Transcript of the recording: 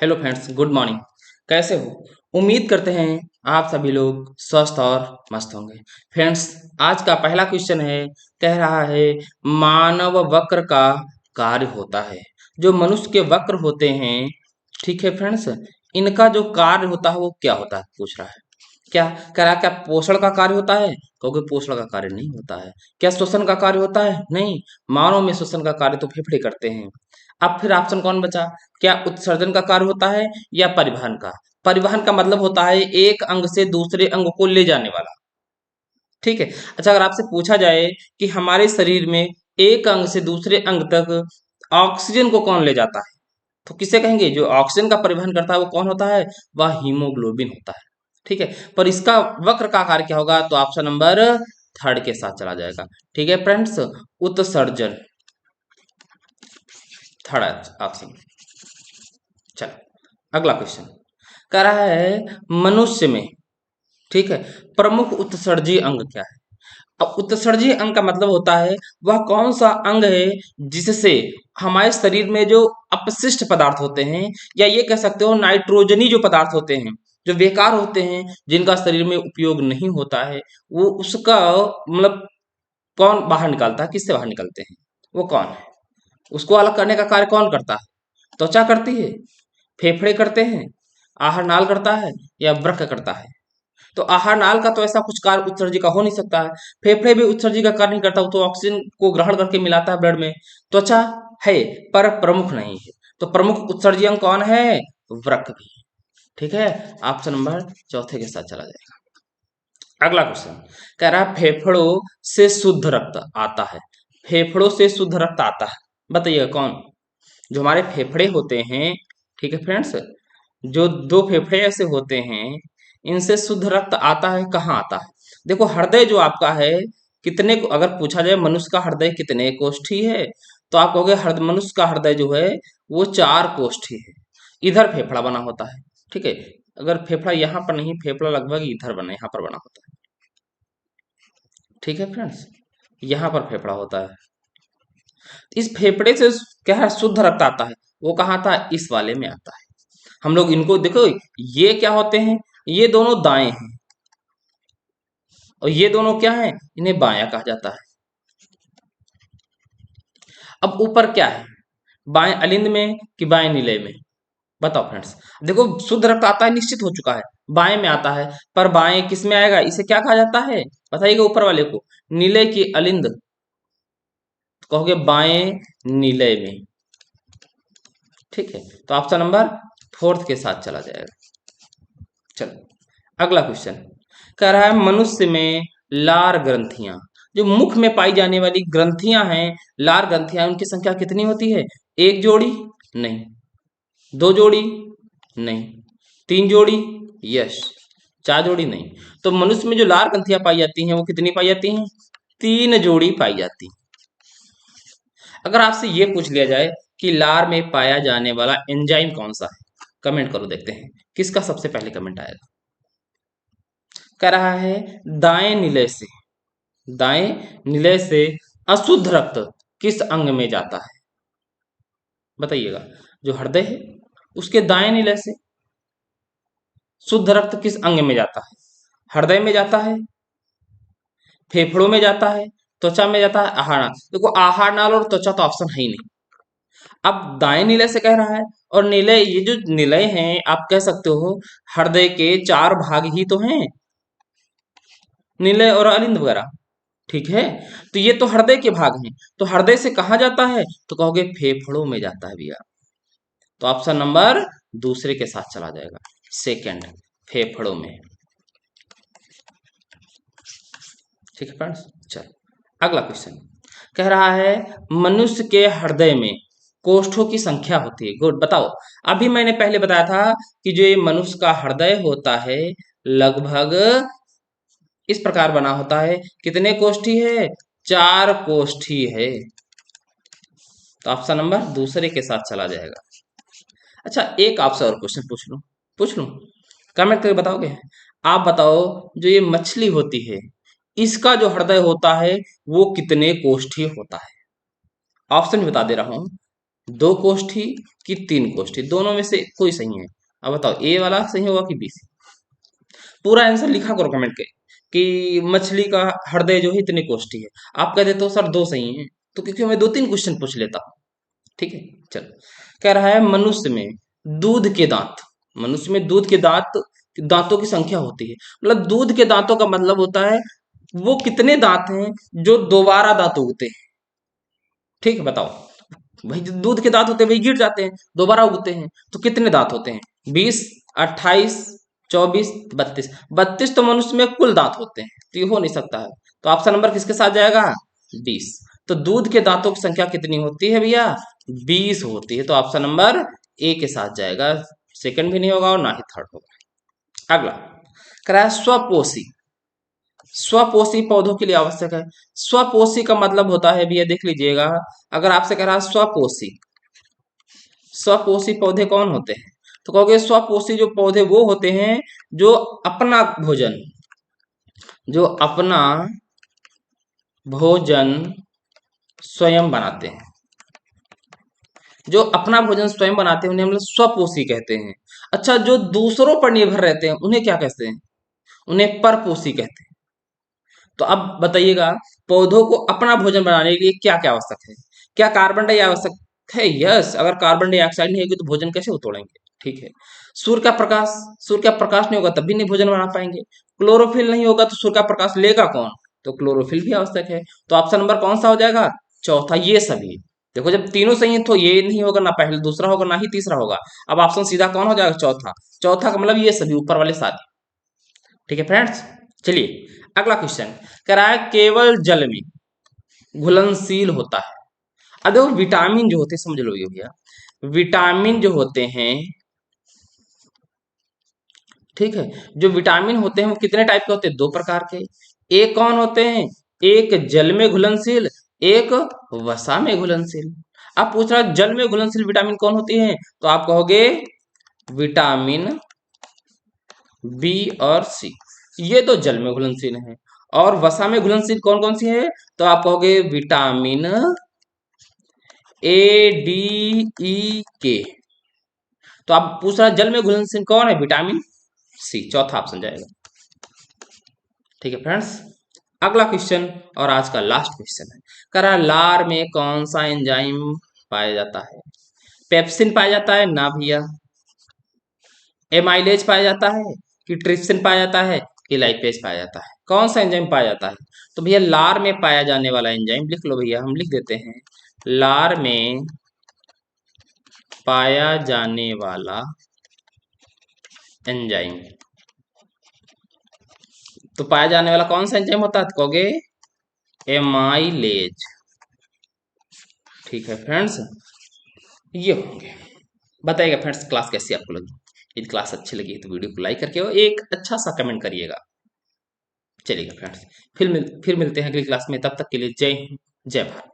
Hello friends, good morning. कैसे हो? उम्मीद करते हैं आप सभी लोग स्वस्थ और मस्त होंगे। फ्रेंड्स, आज का पहला क्वेश्चन है, कह रहा है मानव वक्र का कार्य होता है। जो मनुष्य के वक्र होते हैं, ठीक है फ्रेंड्स, इनका जो कार्य होता है वो क्या होता है, पूछ रहा है। क्या कह रहा है, क्या पोषण का कार्य होता है? क्योंकि पोषण का कार्य नहीं होता है। क्या श्वसन का कार्य होता है? नहीं। मानव में श्वसन का कार्य तो फेफड़े करते हैं। अब फिर ऑप्शन कौन बचा? क्या उत्सर्जन का कार्य होता है या परिवहन का? परिवहन का मतलब होता है एक अंग से दूसरे अंग को ले जाने वाला। ठीक है। अच्छा, अगर आपसे पूछा जाए कि हमारे शरीर में एक अंग से दूसरे अंग तक ऑक्सीजन को कौन ले जाता है, तो किसे कहेंगे? जो ऑक्सीजन का परिवहन करता है वो कौन होता है? वह हीमोग्लोबिन होता है। ठीक है। पर इसका वक्र का आकार क्या होगा? तो ऑप्शन नंबर थर्ड के साथ चला जाएगा। ठीक है फ्रेंड्स, उत्सर्जन, थर्ड ऑप्शन। चलो अगला क्वेश्चन कह रहा है मनुष्य में, ठीक है, प्रमुख उत्सर्जी अंग क्या है? अब उत्सर्जी अंग का मतलब होता है वह कौन सा अंग है जिससे हमारे शरीर में जो अपशिष्ट पदार्थ होते हैं, या ये कह सकते हो नाइट्रोजनी जो पदार्थ होते हैं, जो बेकार होते हैं, जिनका शरीर में उपयोग नहीं होता है, वो उसका मतलब कौन बाहर निकालता है? किससे बाहर निकलते हैं? वो कौन है? उसको अलग करने का कार्य कौन करता है? त्वचा करती है, फेफड़े करते हैं, आहार नाल करता है, या वृक्क करता है? तो आहार नाल का तो ऐसा कुछ कार्य उत्सर्जी का हो नहीं सकता है। फेफड़े भी उत्सर्जी का कार्य नहीं करता, वो तो ऑक्सीजन को ग्रहण करके मिलाता है ब्लड में। त्वचा है पर प्रमुख नहीं है, तो प्रमुख उत्सर्जी अंग कौन है? वृक्क भी है। ठीक है। ऑप्शन नंबर चौथे के साथ चला जाएगा। अगला क्वेश्चन कह रहा है फेफड़ों से शुद्ध रक्त आता है। फेफड़ों से शुद्ध रक्त आता है, बताइएगा कौन? जो हमारे फेफड़े होते हैं, ठीक है फ्रेंड्स, जो दो फेफड़े ऐसे होते हैं, इनसे शुद्ध रक्त आता है, कहाँ आता है? देखो, हृदय जो आपका है, कितने अगर पूछा जाए मनुष्य का हृदय कितने कोष्ठी है, तो आप कहोगे मनुष्य का हृदय जो है वो 4 कोष्ठी है। इधर फेफड़ा बना होता है। ठीक है। अगर फेफड़ा यहाँ पर नहीं, फेफड़ा लगभग इधर बना, यहाँ पर बना होता है। ठीक है फ्रेंड्स, यहाँ पर फेफड़ा होता है। इस फेफड़े से क्या है, शुद्ध रक्त आता है। वो कहाँ आता है? इस वाले में आता है। हम लोग इनको देखो, ये क्या होते हैं? ये दोनों दाएं हैं, और ये दोनों क्या हैं? इन्हें बायां कहा जाता है। अब ऊपर क्या है? बाएं अलिंद में कि बाएं निलय में? बताओ फ्रेंड्स। देखो, शुद्ध रक्त आता है, निश्चित हो चुका है, बाएं में आता है। पर बाएं किस में आएगा? इसे क्या कहा जाता है, बताइएगा ऊपर वाले को? निलय की अलिंद, तो कहोगे बाएं निलय में। ठीक है। तो ऑप्शन नंबर फोर्थ के साथ चला जाएगा। चलो अगला क्वेश्चन कह रहा है मनुष्य में लार ग्रंथियां, जो मुख में पाई जाने वाली ग्रंथियां हैं, लार ग्रंथियां, उनकी संख्या कितनी होती है? एक जोड़ी? नहीं। दो जोड़ी? नहीं। तीन जोड़ी? यस। चार जोड़ी? नहीं। तो मनुष्य में जो लार ग्रंथियां पाई जाती हैं वो कितनी पाई जाती हैं? 3 जोड़ी पाई जाती हैं। अगर आपसे ये पूछ लिया जाए कि लार में पाया जाने वाला एंजाइम कौन सा है, कमेंट करो, देखते हैं किसका सबसे पहले कमेंट आएगा। कह रहा है दाएं निलय से, दाएं निलय से अशुद्ध रक्त किस अंग में जाता है? बताइएगा। जो हृदय है उसके दाएं निलय से शुद्ध रक्त किस अंग में जाता है? हृदय में जाता है, फेफड़ों में जाता है, त्वचा में जाता है, आहार नाल? देखो, आहार नाल और त्वचा तो ऑप्शन है ही नहीं। अब दाएं निलय से कह रहा है, और निलय, ये जो निलय हैं आप कह सकते हो हृदय के 4 भाग ही तो हैं, निलय और अलिंद वगैरह। ठीक है। तो ये तो हृदय के भाग हैं, तो हृदय से कहाँ जाता है? तो कहोगे फेफड़ों में जाता है भैया। तो ऑप्शन नंबर दूसरे के साथ चला जाएगा, सेकंड, फेफड़ों में। ठीक है फ्रेंड्स। चलो अगला क्वेश्चन कह रहा है मनुष्य के हृदय में कोष्ठों की संख्या होती है। गुड, बताओ। अभी मैंने पहले बताया था कि जो ये मनुष्य का हृदय होता है लगभग इस प्रकार बना होता है। कितने कोष्ठी है? 4 कोष्ठी है। तो ऑप्शन नंबर दूसरे के साथ चला जाएगा। अच्छा, एक आपसे और क्वेश्चन पूछ लूं, कमेंट करके बताओगे? आप बताओ, जो ये मछली होती है, इसका जो हृदय होता है वो कितने कोष्ठी होता है? ऑप्शन भी बता दे रहा हूं। 2 कोष्ठी कि 3 कोष्ठी, दोनों में से कोई सही है। अब बताओ ए वाला सही होगा कि बी? पूरा आंसर लिखा करो कमेंट के कि मछली का हृदय जो है इतने कोष्ठी है। आप कह देते हो सर 2 सही हैं, तो क्योंकि मैं 2-3 क्वेश्चन पूछ लेता हूँ। ठीक है, चलो। कह रहा है मनुष्य में दूध के दांत, मनुष्य में दूध के दांत, दांतों की संख्या होती है। मतलब दूध के दांतों का मतलब होता है वो कितने दांत हैं जो दोबारा दांत उगते हैं। ठीक है, बताओ। भाई जो दूध के दांत होते हैं वही गिर जाते हैं, दोबारा उगते हैं, तो कितने दांत होते हैं? 20, 28, 24, 32। 32 तो मनुष्य में कुल दांत होते हैं, तो ये हो नहीं सकता है। तो ऑप्शन नंबर किसके साथ जाएगा? 20। तो दूध के दांतों की संख्या कितनी होती है भैया? 20 होती है, तो ऑप्शन नंबर ए के साथ जाएगा। सेकंड भी नहीं होगा और ना ही थर्ड होगा। अगला कह रहा है स्वपोषी। स्वपोषी पौधों के लिए आवश्यक है। स्वपोषी का मतलब होता है भैया, देख लीजिएगा। अगर आपसे कह रहा है स्वपोषी, स्वपोषी पौधे कौन होते हैं? तो कहोगे स्वपोषी जो पौधे वो होते हैं जो अपना भोजन, जो अपना भोजन स्वयं बनाते हैं। जो अपना भोजन स्वयं बनाते हैं उन्हें हम लोग स्वपोषी कहते हैं। अच्छा, जो दूसरों पर निर्भर रहते हैं उन्हें क्या कहते हैं? उन्हें परपोषी कहते हैं। तो अब बताइएगा, पौधों को अपना भोजन बनाने के लिए क्या क्या आवश्यक है? क्या कार्बन डाई आवश्यक है? यस, अगर कार्बन डाइऑक्साइड नहीं होगी तो भोजन कैसे वो तोड़ेंगे? ठीक है। सूर्य का प्रकाश, सूर्य का प्रकाश नहीं होगा तब भी नहीं भोजन बना पाएंगे। क्लोरोफिल नहीं होगा तो सूर्य का प्रकाश लेगा कौन? तो क्लोरोफिल भी आवश्यक है। तो ऑप्शन नंबर कौन सा हो जाएगा? चौथा, ये सभी। देखो जब तीनों सही है तो ये नहीं होगा, ना पहले दूसरा होगा, ना ही तीसरा होगा। अब ऑप्शन सीधा कौन हो जाएगा? चौथा। चौथा का मतलब ये सभी ऊपर वाले सारे। ठीक है फ्रेंड्स, चलिए अगला क्वेश्चन। कह रहा है केवल जल में घुलनशील होता है। अब देखो विटामिन जो होते हैं, समझ लो ये भैया, विटामिन जो होते हैं, ठीक है, जो विटामिन होते हैं वो कितने टाइप के होते हैं? 2 प्रकार के। एक कौन होते हैं? एक जल में घुलनशील, एक वसा में घुलनशील। अब पूछ रहा है जल में घुलनशील विटामिन कौन होती है? तो आप कहोगे विटामिन बी और सी, ये तो जल में घुलनशील है। और वसा में घुलनशील कौन कौन सी है? तो आप कहोगे विटामिन ए, डी, ई, के। तो आप पूछ रहा जल में घुलनशील कौन है? विटामिन सी, चौथा ऑप्शन जाएगा। ठीक है फ्रेंड्स, अगला क्वेश्चन और आज का लास्ट क्वेश्चन है। कह रहा लार में कौन सा एंजाइम पाया जाता है? पेप्सिन पाया जाता है? ना भैया। एमाइलेज पाया जाता है कि ट्रिप्सिन पाया जाता है कि लाइपेज पाया जाता है? कौन सा एंजाइम पाया जाता है? तो भैया लार में पाया जाने वाला एंजाइम लिख लो भैया, हम लिख देते हैं। लार में पाया जाने वाला एंजाइम, तो पाया जाने वाला कौन सा एंजाइम होता है? तो कहोगे एमाइलेज। ठीक है फ्रेंड्स, ये होंगे। बताइएगा फ्रेंड्स क्लास कैसी आपको लगी। यदि क्लास अच्छी लगी तो वीडियो को लाइक करके और एक अच्छा सा कमेंट करिएगा। चलिएगा फ्रेंड्स, फिर मिलते हैं अगली क्लास में। तब तक के लिए जय हिंद, जय भारत।